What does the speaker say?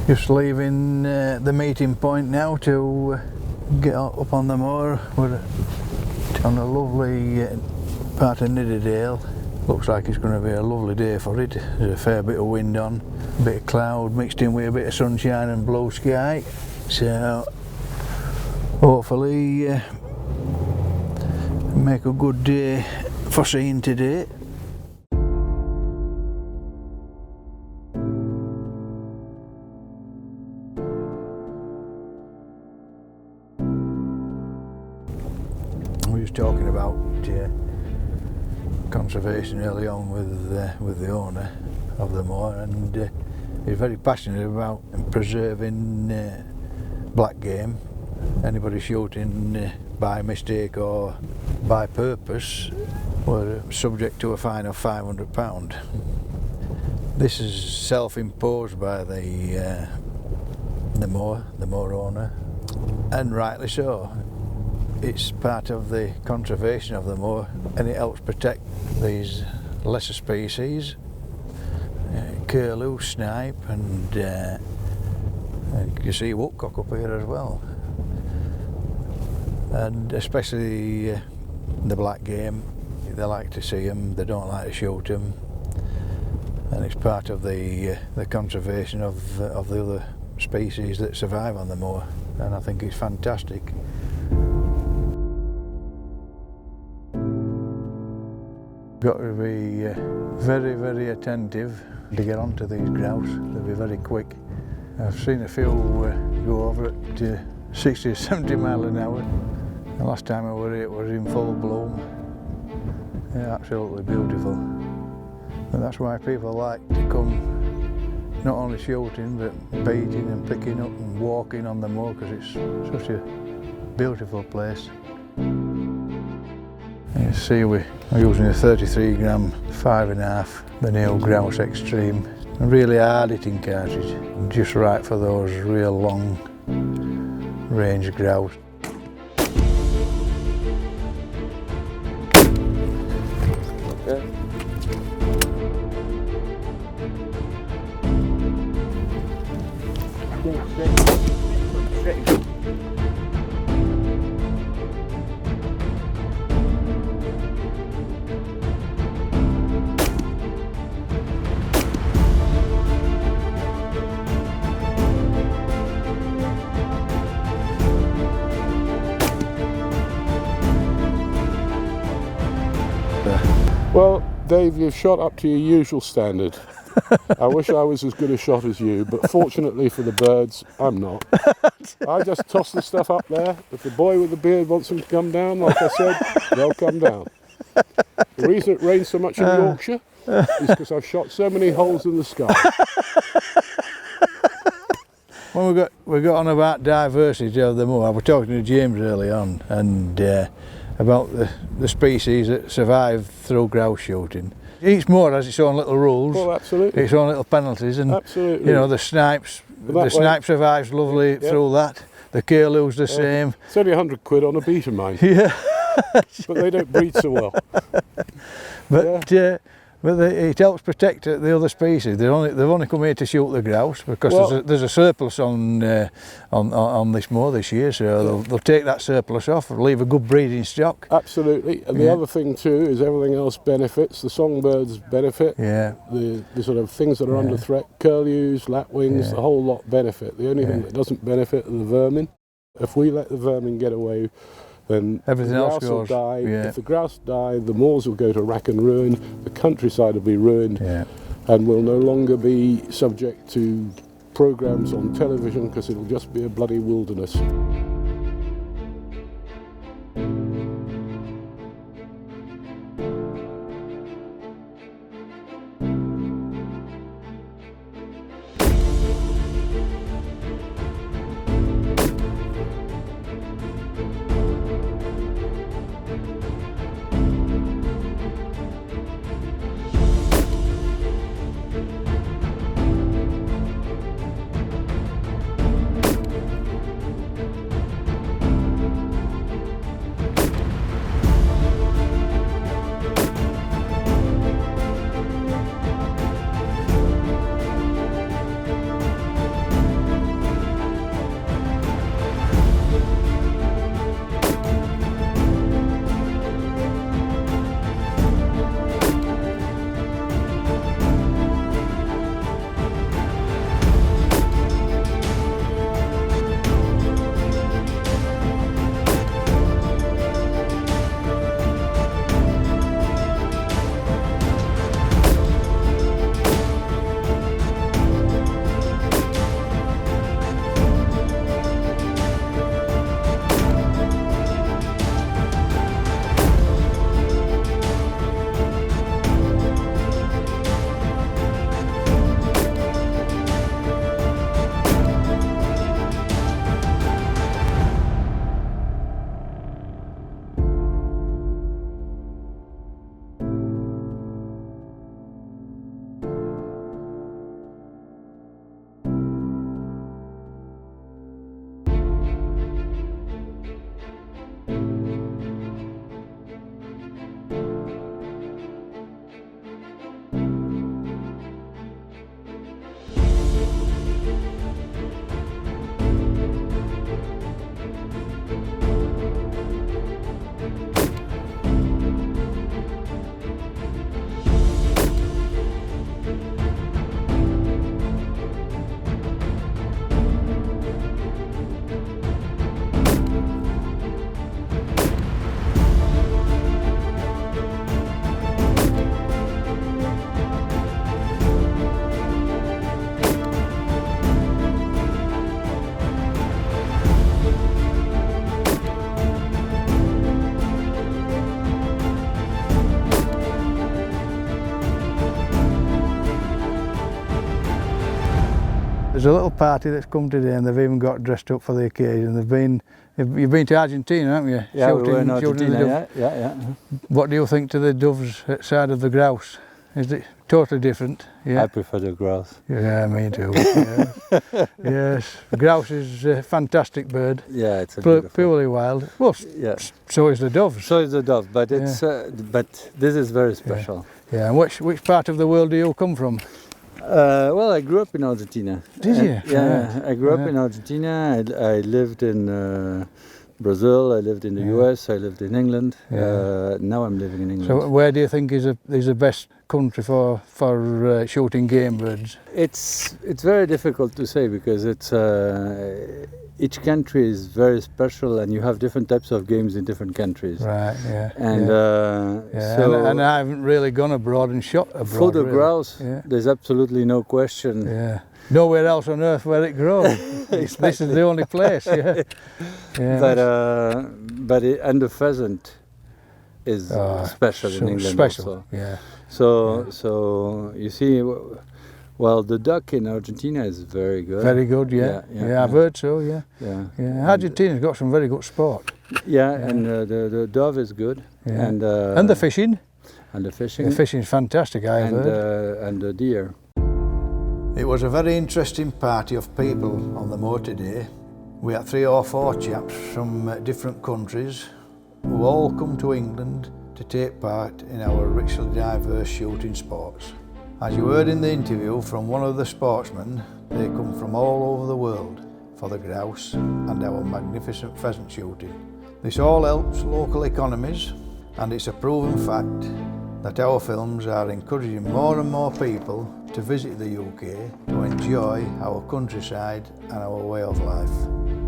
Just leaving the meeting point now to get up on the moor. We're on a lovely part of Nidderdale. Looks like it's going to be a lovely day for it. There's a fair bit of wind on, a bit of cloud mixed in with a bit of sunshine and blue sky. So hopefully make a good day for seeing today. We was talking about conservation early on with the owner of the moor, and he's very passionate about preserving black game. Anybody shooting by mistake or by purpose were subject to a fine of £500. This is self-imposed by the moor owner, and rightly so. It's part of the conservation of the moor, and it helps protect these lesser species, curlew, snipe, and you see woodcock up here as well. And especially the black game, they like to see them, they don't like to shoot them, and it's part of the conservation of the other species that survive on the moor, and I think it's fantastic. Got to be very, very attentive to get onto these grouse. They'll be very quick. I've seen a few go over at 60 or 70 miles an hour. The last time I were here it was in full bloom. Yeah, absolutely beautiful. And that's why people like to come, not only shooting but baiting and picking up and walking on the moor, because it's such a beautiful place. You see we're using a 33 gram 5.5, the new Grouse Extreme. A really hard hitting cartridge, just right for those real long range grouse. Okay. Well, Dave, you've shot up to your usual standard. I wish I was as good a shot as you, but fortunately for the birds, I'm not. I just toss the stuff up there. If the boy with the beard wants them to come down, like I said, they'll come down. The reason it rains so much in Yorkshire is because I've shot so many holes in the sky. When we got on about diversity of the moor, I was talking to James early on, and about the species that survive through grouse shooting. Each moor has its own little rules, Well, absolutely. its own little penalties, and Absolutely. you know the snipe survives lovely through that. The curlew's the same. It's only £100 on a beat of mine. Yeah. But they don't breed so well. But it helps protect the other species. They've only come here to shoot the grouse because there's a surplus on this moor this year, so they'll take that surplus off and leave a good breeding stock. Absolutely, and the other thing too is everything else benefits. The songbirds benefit. Yeah. The sort of things that are under threat, curlews, lapwings, the whole lot benefit. The only thing that doesn't benefit are the vermin. If we let the vermin get away, then everything the else grouse will goes. die. Yeah. If the grouse die, the moors will go to rack and ruin, the countryside will be ruined, and will no longer be subject to programmes on television because it'll just be a bloody wilderness. There's a little party that's come today, and they've even got dressed up for the occasion. You've been to Argentina, haven't you? Yeah, we were in shooting the Argentina, dove. yeah. What do you think to the doves outside of the grouse? Is it totally different? Yeah. I prefer the grouse. Yeah, me too. Yeah. Yes, grouse is a fantastic bird. Yeah, it's a beautiful. Purely wild. Well, Yeah. so is the doves. So is the dove, but it's but this is very special. Yeah, and which part of the world do you come from? Well, I grew up in Argentina. Did you? Yeah, I grew up in Argentina. I lived in Brazil. I lived in the US. I lived in England. Now I'm living in England. So where do you think is the best country for shooting game birds? It's very difficult to say because it's each country is very special, and you have different types of games in different countries. Right. Yeah. And so and I haven't really gone abroad and shot abroad. for the really. grouse, there's absolutely no question. Yeah. Nowhere else on earth where it grows. This is the only place. Yeah. Yeah. And the pheasant is special in England special. also. Yeah. So you see, well, the duck in Argentina is very good. Very good. Yeah. I've heard so. Yeah. Yeah. Argentina's got some very good sport. And the dove is good. Yeah. And the fishing. And the fishing. The fishing is fantastic. I've heard. And the deer. It was a very interesting party of people on the moor today. We had 3 or 4 chaps from different countries who all come to England to take part in our richly diverse shooting sports. As you heard in the interview from one of the sportsmen, they come from all over the world for the grouse and our magnificent pheasant shooting. This all helps local economies, and it's a proven fact that our films are encouraging more and more people to visit the UK to enjoy our countryside and our way of life.